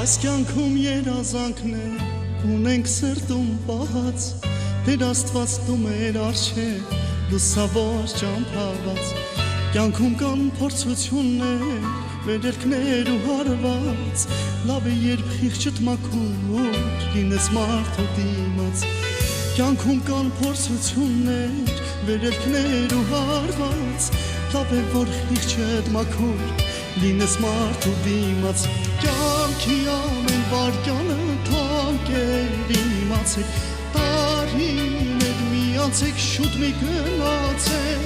Այս կյանքում երազանքներ ունենք սրտում պահած, Տեր Աստված դու մեր առջև լուսավոր ճամփաված, կյանքում կան փորձություններ, վերելքներ ու հարված, լավ է երբ խիղճդ մաքուր լինես մարդու դիմաց, կյանքում կան փորձություններ, վերելքներ ու հարված, լավ է որ խիղճդ մաքուր լինես մարդու դիմաց, կյանքի ամեն վարկյանը թանկ է իմացեք, տարիներ միացեք շուտ մի գնացեք,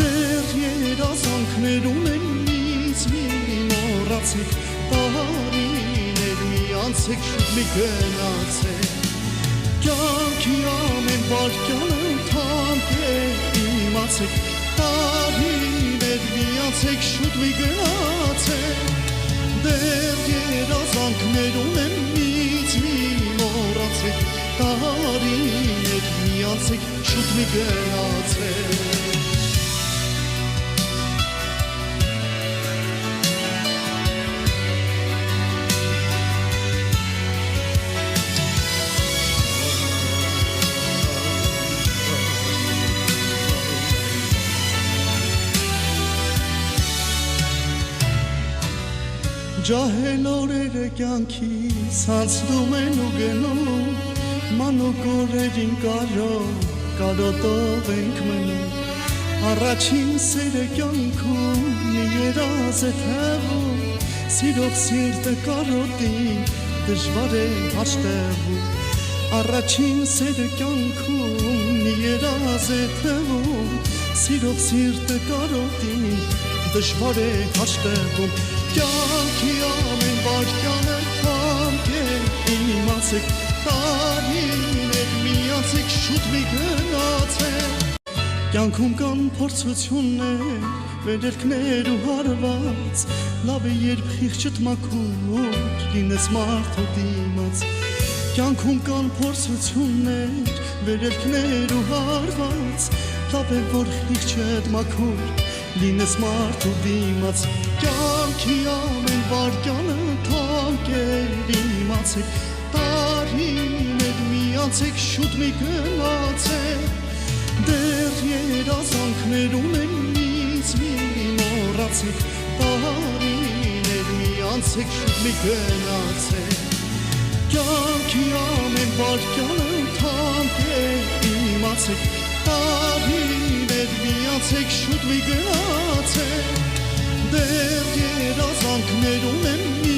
դեռ երազանքներ ունեն ինձ մի մոռացեք, տարիներ միացեք շուտ մի գնացեք, կյանքի ամեն վարկյանը թանկ է իմացեք, տարիներ միացեք շուտ մի գնացեք, դեռ երազանքներ ունեն ինձ մի մոռացեք, տարիներ միացեք շուտ մի գնացեք, Ջահել օրերը կյանքիս անցնում են ու գնում, մանուկ օրերին կարոտով ենք մնում, առաջին սերը կյանքում մի երազ է թվում, սիրով սիրտը կարոտին դժվար է հաշտվում, առաջին սերը կյանքում մի երազ է թվում, սիրով սիրտը կարոտին դժվար է հաշտվում, կյանքի ամեն վարկյանը թանկ է իմացեք, տարիներ միացեք շուտ մի գնացեք, կյանքում կան փորձություններ, վերելքներ ու հարված, լավ է երբ խիղճդ մաքուր լինես մարդու դիմաց, կյանքում կան փորձություններ, վերելքներ ու հարված, լավ է որ խիղճդ մաքուր լինես մարդու դիմաց, կյանքի ամեն վարկյանը թանկ է իմացեք, տարիներ միացեք շուտ մի գնացեք, դեռ երազանքներ ունեն ինձ մի մոռացեք, տարիներ միացեք շուտ մի գնացեք, կյանքի ամեն վարկյանը թանկ է իմացեք, տարիներ միացեք շուտ մի գնացեք, դեռ երազանքներ ունեն